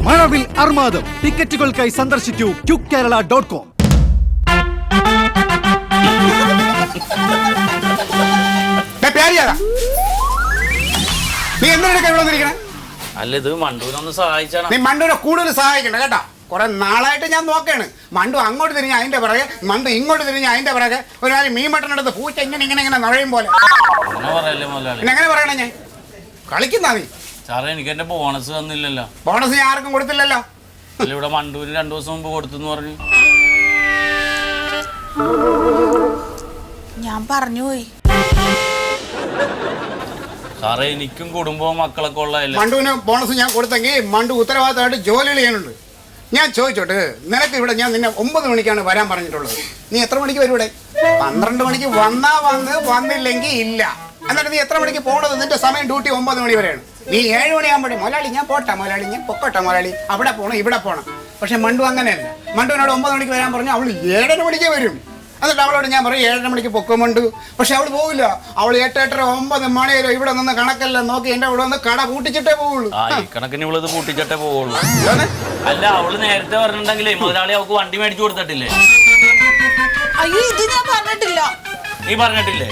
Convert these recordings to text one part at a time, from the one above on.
മഴവിൽ അർമാദം. ടിക്കറ്റുകൾക്കായി സന്ദർശിക്കൂ QKerala.com. നീ എന്തിനാ ഇവിടെ വന്നിരിക്കണേ? അല്ല ഇത് മണ്ടൂരൊന്ന് സഹായിച്ചാണ്. നീ മണ്ടുവിനെ കൂടുതൽ സഹായിക്കണ്ട കേട്ടോ. കുറെ നാളായിട്ട് ഞാൻ നോക്കാണ്. മണ്ടു അങ്ങോട്ട് തിരിഞ്ഞ് അതിന്റെ പിറകെ, മണ്ടു ഇങ്ങോട്ട് തിരിഞ്ഞ് അതിന്റെ പിറകെ. ഒരു കാര്യം മീൻ മട്ടനെടുത്ത് പൂച്ച ഇങ്ങനെ ഇങ്ങനെ ഇങ്ങനെ നിറയും പോലെ. അങ്ങനെ പറയല്ലേ മുതലാളി. പിന്നെ എങ്ങനെ പറയണേ? ഞാൻ കളിക്കുന്ന നീ സാറേ എനിക്ക് എന്റെ ബോണസ് തന്നില്ലല്ലോ. ബോണസ് ഞാൻ ആർക്കും കൊടുത്തില്ലല്ലോ. അല്ല ഇവിടെ മണ്ടൂരിന് 2 ദിവസം മുമ്പ് കൊടുത്തെന്ന് പറഞ്ഞു. ഞാൻ പറഞ്ഞു പോയി സാറേ എനിക്കും കുടുംബവും മക്കളൊക്കെ ഉള്ളതല്ലേ. മണ്ടുവിന് ബോണസ് ഞാൻ കൊടുത്തെങ്കിൽ മണ്ടു ഉത്തരവാദിത്തമായിട്ട് ജോലികൾ ചെയ്യാനുണ്ട്. ഞാൻ ചോദിച്ചോട്ട്, നിനക്ക് ഇവിടെ ഞാൻ നിന്നെ 9 മണിക്കാണ് വരാൻ പറഞ്ഞിട്ടുള്ളത്. നീ എത്ര മണിക്ക് വരും ഇവിടെ? 12 മണിക്ക് വന്നാ വന്ന്, വന്നില്ലെങ്കിൽ ഇല്ല. എന്നിട്ട് നീ എത്ര മണിക്ക് പോകണത്? നിന്റെ സമയം ഡ്യൂട്ടി 9 മണി വരെയാണ്. നീ 7 മണിയാകുമ്പോഴേ മുതലാളി ഞാൻ പോട്ടെ, മുതലാളി ഞാൻ പൊക്കോട്ടെ, മുതലാളി അവിടെ പോകണം ഇവിടെ പോകണം. പക്ഷെ മണ്ടു അങ്ങനെയല്ല. മണ്ടുവിനോട് 9 മണിക്ക് വരാൻ പറഞ്ഞു, അവൾ 7:30 മണിക്ക് വരും. എന്നിട്ട് അവളോട് ഞാൻ പറയും 7:30 മണിക്ക് പൊക്കമുണ്ട്. പക്ഷെ അവൾ പോവില്ല. അവൾ 8, 8:30, 9 മണി വരെ ഇവിടെ നിന്ന് കണക്കെല്ലാം നോക്കി എന്റെ ഇവിടെ വന്ന് കട പൂട്ടിച്ചിട്ടേ പോവുള്ളൂ. കണക്കിന് ഇവളത് പൂട്ടിച്ചിട്ടേ പോവുള്ളൂ. അല്ല അവള് നേരത്തെ പറഞ്ഞിട്ടുണ്ടെങ്കിലേ മുതലാളി അവൾക്ക് വണ്ടി മേടിച്ചു കൊടുത്തിട്ടില്ലേ? അയ്യോ ഇത് ഞാൻ പറഞ്ഞിട്ടില്ല. നീ പറഞ്ഞിട്ടില്ലേ?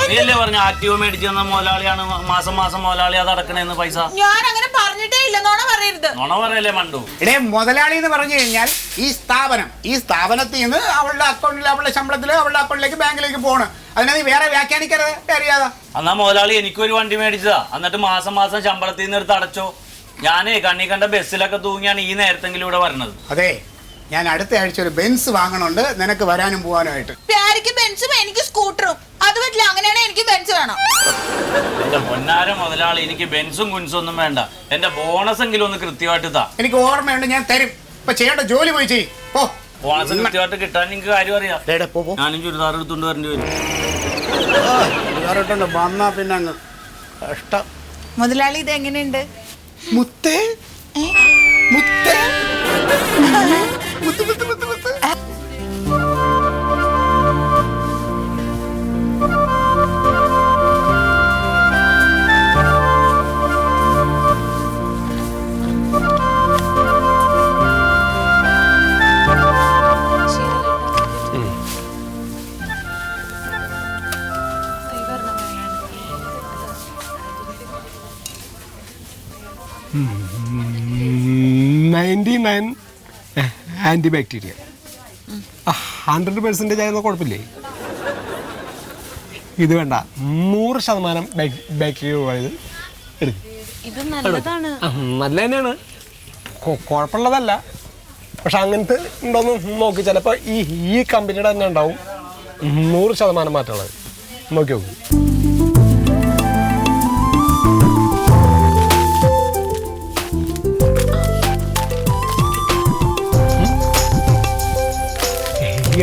നീ അല്ലേ പറഞ്ഞ ആക്റ്റീവ് മേടിച്ചു തന്ന മുതലാളിയാണ് മാസം മാസം മുതലാളി അത് അടക്കണേന്ന് പൈസ. ഞാൻ അങ്ങനെ പറഞ്ഞിട്ടേ ഇല്ല. നോണ പറയരുത്. നോണ പറയല്ലേ മണ്ടു. ഇടേ മുതലാളി എന്ന് പറഞ്ഞു കഴിഞ്ഞാൽ ഈ സ്ഥാപനത്തിൽ നിന്ന് അവളുടെ അക്കൗണ്ടിൽ, അവളുടെ ശമ്പളത്തിൽ അവളുടെ അക്കൗണ്ടിലേക്ക് ബാങ്കിലേക്ക് പോകണം. അതിനെ നീ വേറെ വ്യാഖ്യാനിക്കരുത്. അറിയാതെ എന്നാ മുതലാളി എനിക്കൊരു വണ്ടി മേടിച്ചതാ. എന്നിട്ട് മാസം മാസം ശമ്പളത്തിൽ നിന്ന് എടുത്ത് അടച്ചോ. ഞാനേ കണ്ണി കണ്ട ബസ്സിലൊക്കെ തൂങ്ങിയാണ് ഈ നേരത്തെങ്കിലും ഇവിടെ വരണത്. അതെ, ഞാൻ അടുത്ത ആഴ്ച ഒരു ബെൻസ് വാങ്ങണുണ്ട് നിനക്ക് വരാനും പോകാനുമായിട്ട്. പ്യാരിക്ക് ബെൻസും എനിക്ക് സ്കൂട്ടറും. അത് പറ്റില്ല. അങ്ങനെയാണെങ്കിൽ എനിക്ക് ബെൻസ് വേണം. എന്റെ പൊന്നാര മുതലാളി, എനിക്ക് ബെൻസും കുൻസും ഒന്നും വേണ്ട. എന്റെ ബോണസ് എങ്കിലും ഒന്ന് കൃത്യമായിട്ട് താ. എനിക്ക് ഓർമ്മയുണ്ട്, ഞാൻ തരും. ഇപ്പൊ ചെയ്യേണ്ട ജോലി പോയി ചെയ്യും. ബോണസ് കൃത്യമായിട്ട് കിട്ടാൻ എനിക്ക് കാര്യം അറിയാം. ഞാനും ചുരിദാർ എടുത്തുകൊണ്ട് വരേണ്ടി വരും. വന്നാ പിന്നെ അങ്ങ് കഷ്ടം. മുതലാളി ഇത് എങ്ങനെയുണ്ട്? മുത്തേ മുത്തേ മുത്ത് മുത്ത് മുത്ത് മുത്ത്. ആന്റി ബാക്ടീരിയ 100% ആയിരുന്ന കുഴപ്പമില്ലേ? ഇത് വേണ്ട, 100% ബാക്ടീരിയ ഇത് നല്ലതാണ്. നല്ല തന്നെയാണ്, കുഴപ്പമുള്ളതല്ല. പക്ഷെ അങ്ങനത്തെ ഉണ്ടോന്ന് നോക്കി, ചിലപ്പോൾ ഈ കമ്പനിയുടെ തന്നെ ഉണ്ടാവും 100% മാറ്റമുള്ളത്. നോക്കി നോക്കൂ.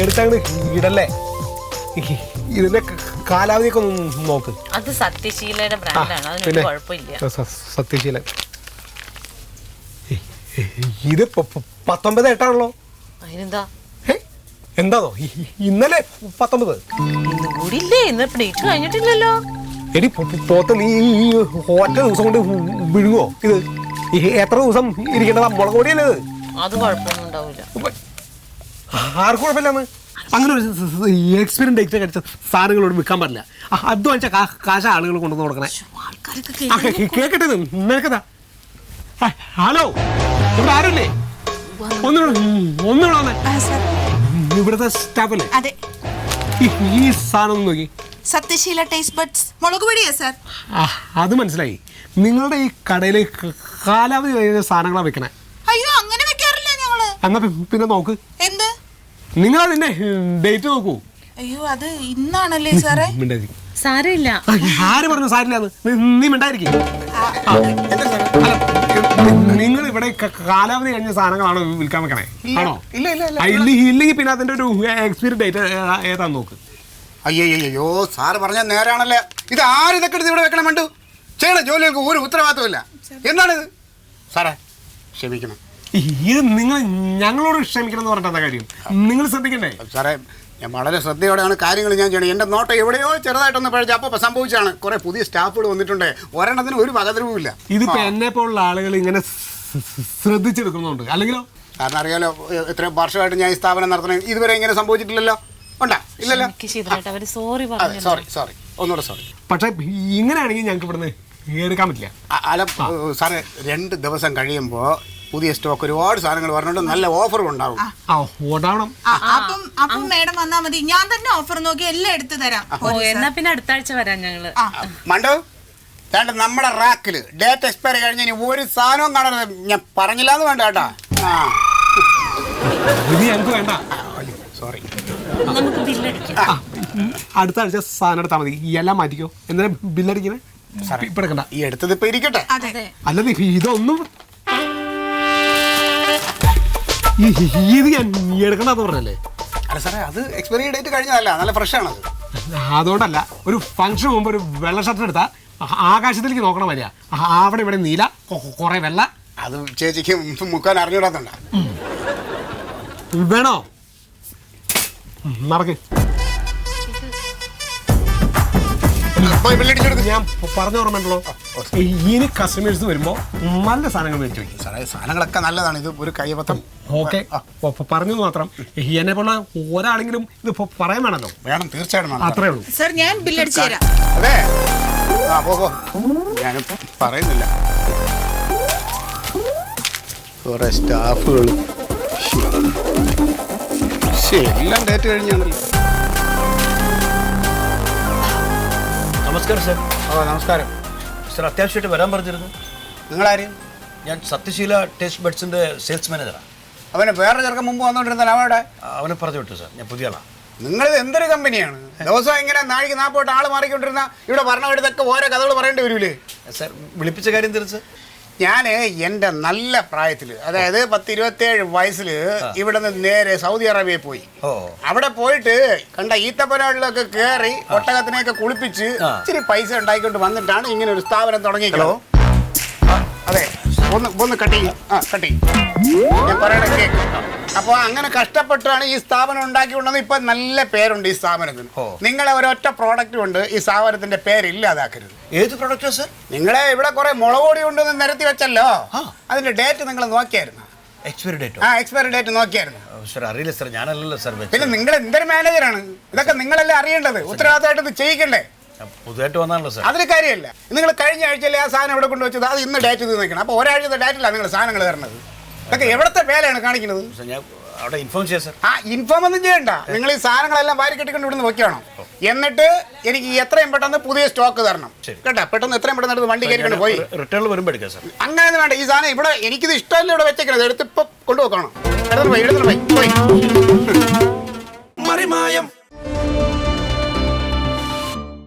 എടുത്തങ്ങ് ഇടല്ലേ. ഇതിന്റെ കാലാവധിയൊക്കെ ഒന്ന് നോക്ക്. അത് സത്യശീലയുടെ ബ്രാൻഡാണ്, അതിനൊരു കുഴപ്പമില്ല. സത്യശീലൻ ഇത് 19/8 അതിനെന്താ? എന്താണോ ഇന്നലെ 19 കൂടിയില്ലേ? ഇന്ന് ഡേറ്റ് കഴിഞ്ഞിട്ടില്ലല്ലോ. എടി പോത്ത്, നീ ഒറ്റ ദിവസം കൊണ്ട് വിഴുങ്ങോ ഇത്? എത്ര ദിവസം ഇരിക്കേണ്ടതാ? മുളക് പൊടിയല്ലേ ഇത്? അത് കുഴപ്പമൊന്നും ഉണ്ടാവില്ല. ആർക്കും കുഴപ്പമില്ലാന്ന്. അങ്ങനെ ഒരു എക്സ്പീരിയൻസ് ഡേറ്റ് കഴിച്ച സാധനങ്ങളോട് വിൽക്കാൻ പാടില്ല. അധ്വാനിച്ച കാശ ആളുകൾ കൊണ്ടുവന്ന് കൊടുക്കണേ. കേക്കട്ടെ, നിനക്കതാ. ഹലോ, ഇവിടെ ആരുല്ലേ? ഒന്നുകൂടെ ഇവിടുത്തെ സ്റ്റാഫല്ലേ? ഈ സാധനം നോക്കി. സത്യശീല ടേസ്റ്റ് ബഡ്സ് മുളക് പൊടിയാ സാർ. അത് മനസ്സിലായി. നിങ്ങളുടെ ഈ കടയിൽ കാലാവധി കഴിഞ്ഞ സാധനങ്ങളാണ് വെക്കണേ. അയ്യോ അങ്ങനെ വെക്കാറില്ല ഞങ്ങള്. എന്നാ പിന്നെ നോക്ക്. എന്ത്? നിങ്ങൾ അതിന്റെ ഡേറ്റ് നോക്കൂ. അയ്യോ അത് ഇന്നാണല്ലേ സാറേ? സാരമില്ല. ആര് പറഞ്ഞു സാരില്ലാന്ന്? നീ മിണ്ടായിരിക്കും. നിങ്ങൾ ഇവിടെ കാലാവധി കഴിഞ്ഞ സാധനങ്ങളാണോ വിൽക്കാൻ വെക്കണേ? ആണോ? ഇല്ലെങ്കിൽ പിന്നെ അതിന്റെ ഒരു എക്സ്പയറി ഡേറ്റ് ഏതാന്ന് നോക്ക്. അയ്യോ, സാറ് പറഞ്ഞാൽ നേരാണല്ലേ. ഇത് ആരിതൊക്കെ എടുത്ത് ഇവിടെ വെക്കണം? വേണ്ടു ചെയ്യണ ജോലികൾക്ക് ഒരു ഉത്തരവാദിത്വമില്ല. എന്താണിത്? സാറേ ക്ഷമിക്കണം. ഇത് നിങ്ങൾ ഞങ്ങളോട് ക്ഷമിക്കണം എന്ന് പറഞ്ഞിട്ട് എന്താ കാര്യം? നിങ്ങൾ ശ്രദ്ധിക്കണ്ടേ? സാറേ, ഞാൻ വളരെ ശ്രദ്ധയോടെയാണ് കാര്യങ്ങൾ ഞാൻ ചെയ്യണം. എൻ്റെ നോട്ടം എവിടെയോ ചെറുതായിട്ടൊന്ന് പഴിച്ച അപ്പോൾ സംഭവിച്ചാണ്. കുറേ പുതിയ സ്റ്റാഫുകൾ വന്നിട്ടുണ്ട്. ഒരെണ്ണത്തിന് ഒരു പകതരവുമില്ല. ഇതിപ്പോൾ എന്നെ പോലുള്ള ആളുകൾ ഇങ്ങനെ ശ്രദ്ധിച്ചെടുക്കുന്നുണ്ട്. അല്ലെങ്കിലോ കാരണം അറിയാലോ ഇത്രയും വർഷമായിട്ട് ഞാൻ ഈ സ്ഥാപനം നടത്തണം, ഇതുവരെ ഇങ്ങനെ സംഭവിച്ചിട്ടില്ലല്ലോ. ഉണ്ടാ ഇല്ലല്ലോ? സോറി അതെ, സോറി ഒന്നുകൂടെ സോറി. പക്ഷെ ഇങ്ങനെയാണെങ്കിൽ ഞങ്ങൾക്ക് ഇവിടുന്ന് എടുക്കാൻ പറ്റില്ല. അല്ല സാറേ, 2 ദിവസം കഴിയുമ്പോൾ പുതിയ സ്റ്റോക്ക് ഒരുപാട് സാധനങ്ങൾ പറഞ്ഞിട്ട് നല്ല ഓഫറും ഉണ്ടാവും. ഓടാവണം. അപ്പം മേഡം വന്നാ മതി, ഞാൻ തന്നെ ഓഫർ നോക്കി എല്ലാം എടുത്തു തരാം. എന്നാ പിന്നെ അടുത്ത ആഴ്ച വരാം ഞങ്ങള്. മണ്ടു വേണ്ട, നമ്മുടെ റാക്കില് ഡേറ്റ് എക്സ്പയറി കഴിഞ്ഞ ഇനി ഒരു സാധനവും കാണരുത്. ഞാൻ പറഞ്ഞില്ലാന്ന് വേണ്ട കേട്ടാ. ഇത് ഞങ്ങൾക്ക് വേണ്ട. സോറി. നമുക്ക് ബില്ലടിക്കാം. അടുത്ത ആഴ്ച സാധനം എടുത്താൽ മതി. ഈ എല്ലാം മാറ്റിക്കോ. എന്തിനാ ബില്ലടിക്കുന്നത്? ഇപ്പൊ എടുക്കണ്ട. ഈ എടുത്തത് ഇപ്പൊ ഇരിക്കട്ടെ. അല്ലത് ഇതൊന്നും ഇത് ഞാൻ എടുക്കണ്ടെന്ന് പറഞ്ഞല്ലേ? അല്ല സാറേ, അത് എക്സ്പയറി ഡേറ്റ് കഴിഞ്ഞതല്ല, നല്ല ഫ്രഷ് ആണത്. അതുകൊണ്ടല്ല, ഒരു ഫംഗ്ഷൻ മുമ്പ് ഒരു വെള്ള ഷർട്ട് എടുത്താൽ ആകാശത്തിലേക്ക് നോക്കണം വരിക. അവിടെ ഇവിടെ നീല, കുറെ വെള്ള. അത് ചേച്ചിക്ക് മുക്കാൻ അറിഞ്ഞൂടാത്തണ്ട. വേണോ? നടക്ക്. ഞാൻ പറഞ്ഞ ഓർമ്മയുണ്ടല്ലോ, ഇനി കസ്റ്റമേഴ്സ് വരുമ്പോ നല്ല സാധനങ്ങൾ മേടിച്ചു വയ്ക്കും. സാറേ, സാധനങ്ങളൊക്കെ നല്ലതാണ്. ഇത് ഒരു കൈപത്രം. ഓക്കെ, പറഞ്ഞു മാത്രം. എന്നെ പോലെ ഒരാളെങ്കിലും ഇത് പറയാൻ വേണമല്ലോ. വേണം, തീർച്ചയായിട്ടും. അത്രേ ഉള്ളൂ. സർ, ഞാൻ ബില്ലടിച്ചു തരാം. അതെ, പോ. ഞാനിപ്പോ പറയുന്നില്ല. കുറെ സ്റ്റാഫുകൾ എല്ലാം ഡേറ്റ് കഴിഞ്ഞാണല്ലോ. നമസ്കാരം സാർ. നമസ്കാരം സാർ, അത്യാവശ്യമായിട്ട് വരാൻ പറഞ്ഞിരുന്നു. നിങ്ങളാര്? ഞാൻ സത്യശീല ടേസ്റ്റ് ബഡ്സിൻ്റെ സെയിൽസ് മാനേജറാണ്. അവന് വേറെ ചെറുക്കം മുമ്പ് വന്നോണ്ടിരുന്നല്ലോ, അവടെ അവനെ പറഞ്ഞു വിട്ടു സാർ, ഞാൻ പുതിയ ആളാണ്. നിങ്ങളിത് എന്തൊരു കമ്പനിയാണ്? ദിവസം ഇങ്ങനെ നാഴിക്ക് 40 ആൾ മാറിക്കൊണ്ടിരുന്ന ഇവിടെ ഭരണവിടത്തൊക്കെ ഓരോ കഥകൾ പറയേണ്ടി വരൂലേ? സാർ, വിളിപ്പിച്ച കാര്യം തീർച്ച. ഞാൻ എൻ്റെ നല്ല പ്രായത്തിൽ, അതായത് 10-27 വയസ്സിൽ ഇവിടെ നിന്ന് നേരെ സൗദി അറേബ്യയിൽ പോയി. അവിടെ പോയിട്ട് കണ്ട ഈത്തപ്പനകളിലൊക്കെ കയറി ഒട്ടകത്തിനെയൊക്കെ കുളിപ്പിച്ച് ഇച്ചിരി പൈസ ഉണ്ടാക്കിക്കൊണ്ട് വന്നിട്ടാണ് ഇങ്ങനെ ഒരു സ്ഥാപനം തുടങ്ങിക്കോ. അതെ, ഒന്ന് കട്ടി ഞാൻ പറയണ കേക്ക്. അപ്പോൾ അങ്ങനെ കഷ്ടപ്പെട്ടാണ് ഈ സ്ഥാപനം ഉണ്ടാക്കിക്കൊണ്ടത്. ഇപ്പൊ നല്ല പേരുണ്ട് ഈ സ്ഥാപനത്തിന്. നിങ്ങളെ ഒരൊറ്റ പ്രോഡക്റ്റ് കൊണ്ട് ഈ സ്ഥാപനത്തിന്റെ പേര് ഇല്ലാതാക്കരുത്. ഏത് പ്രോഡക്റ്റാ സാർ? നിങ്ങളെ ഇവിടെ കുറെ മുളക് പൊടി കൊണ്ടൊന്ന് നിരത്തി വെച്ചല്ലോ, അതിന്റെ ഡേറ്റ് നിങ്ങൾ നോക്കിയായിരുന്നു? എക്സ്പയറി ഡേറ്റോ? എക്സ്പയറി ഡേറ്റ് നോക്കിയായിരുന്നു? സാർ, അറിയില്ല സാർ, ഞാനല്ലല്ലോ സാർ. പിന്നെ നിങ്ങൾ എന്തൊരു മാനേജറാണ്? ഇതൊക്കെ നിങ്ങളല്ലേ അറിയേണ്ടത്, ഉത്തരവാദിത്തമായിട്ട് ഇത് ചെയ്യിക്കണ്ടേ? പുതുതായിട്ട് വന്നാണല്ലോ സാർ. അതിന് കാര്യമല്ല. നിങ്ങൾ കഴിഞ്ഞ ആഴ്ചയിലെ ആ സാധനം ഇവിടെ കൊണ്ടുവച്ചത്, അത് ഇന്ന് ഡേറ്റ് ഇത് നിൽക്കണം. അപ്പോൾ ഒരാഴ്ചത്തെ ഡേറ്റില്ല നിങ്ങൾ സാധനങ്ങൾ തരണത്. ഇതൊക്കെ എവിടത്തെ വേലയാണ് കാണിക്കുന്നത്? ഞാൻ അവിടെ ഇൻഫോം ചെയ്യാം സാർ. ഇൻഫോം ഒന്നും ചെയ്യണ്ട. നിങ്ങൾ ഈ സാധനങ്ങളെല്ലാം വാരി കെട്ടിക്കൊണ്ട് ഇവിടുന്ന് വെക്കണം. എന്നിട്ട് എനിക്ക് എത്രയും പെട്ടെന്ന് പുതിയ സ്റ്റോക്ക് തരണം കേട്ടോ. പെട്ടെന്ന് എത്രയും പെട്ടെന്ന് എടുത്ത് വണ്ടി കയറിക്കൊണ്ട് പോയി റിട്ടേൺ വരുമ്പോൾ എടുക്കാം സാർ. അങ്ങനെ വേണ്ട. ഈ സാധനം ഇവിടെ എനിക്കിത് ഇഷ്ടമല്ല, ഇവിടെ വെച്ചേക്കണത്. എടുത്ത് ഇപ്പൊ കൊണ്ടുപോക്കണം. എടുത്തിട്ട് പോയി.